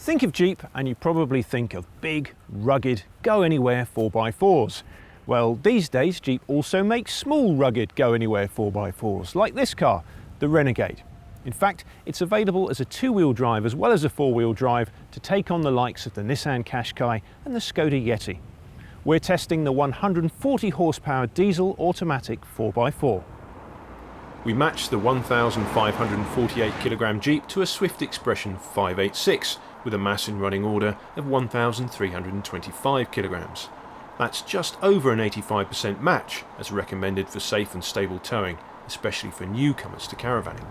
Think of Jeep and you probably think of big, rugged, go-anywhere 4x4s. Well, these days Jeep also makes small, rugged, go-anywhere 4x4s, like this car, the Renegade. In fact, it's available as a two-wheel drive as well as a four-wheel drive to take on the likes of the Nissan Qashqai and the Skoda Yeti. We're testing the 140 horsepower diesel automatic 4x4. We matched the 1,548 kilogram Jeep to a Swift Expression 586 with a mass in running order of 1,325 kilograms. That's just over an 85% match, as recommended for safe and stable towing, especially for newcomers to caravanning.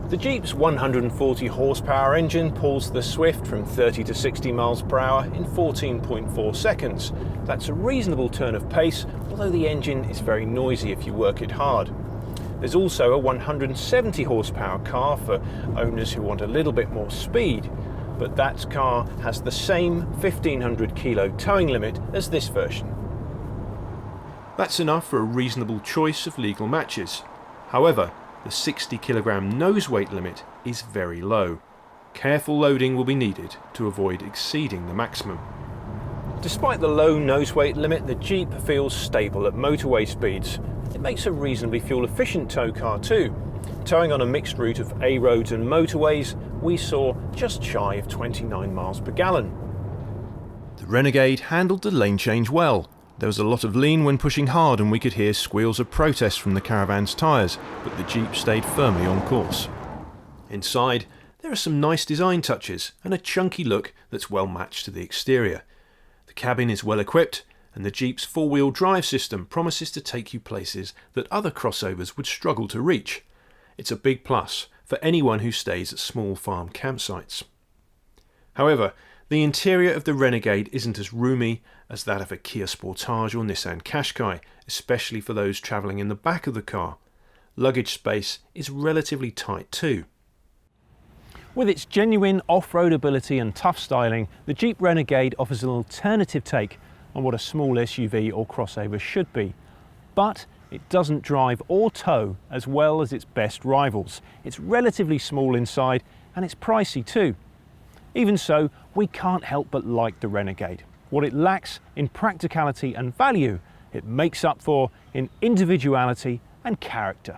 The Jeep's 140 horsepower engine pulls the Swift from 30 to 60 miles per hour in 14.4 seconds. That's a reasonable turn of pace, although the engine is very noisy if you work it hard. There's also a 170 horsepower car for owners who want a little bit more speed, but that car has the same 1,500 kilo towing limit as this version. That's enough for a reasonable choice of legal matches. However, the 60 kilogram nose weight limit is very low. Careful loading will be needed to avoid exceeding the maximum. Despite the low nose weight limit, the Jeep feels stable at motorway speeds. It makes a reasonably fuel-efficient tow car too. Towing on a mixed route of A roads and motorways, we saw just shy of 29 miles per gallon. The Renegade handled the lane change well. There was a lot of lean when pushing hard and we could hear squeals of protest from the caravan's tyres, but the Jeep stayed firmly on course. Inside, there are some nice design touches and a chunky look that's well matched to the exterior. The cabin is well equipped, and the Jeep's four-wheel drive system promises to take you places that other crossovers would struggle to reach. It's a big plus for anyone who stays at small farm campsites. However, the interior of the Renegade isn't as roomy as that of a Kia Sportage or Nissan Qashqai, especially for those travelling in the back of the car. Luggage space is relatively tight too. With its genuine off-road ability and tough styling, the Jeep Renegade offers an alternative take on what a small SUV or crossover should be. But it doesn't drive or tow as well as its best rivals. It's relatively small inside and it's pricey too. Even so, we can't help but like the Renegade. What it lacks in practicality and value, it makes up for in individuality and character.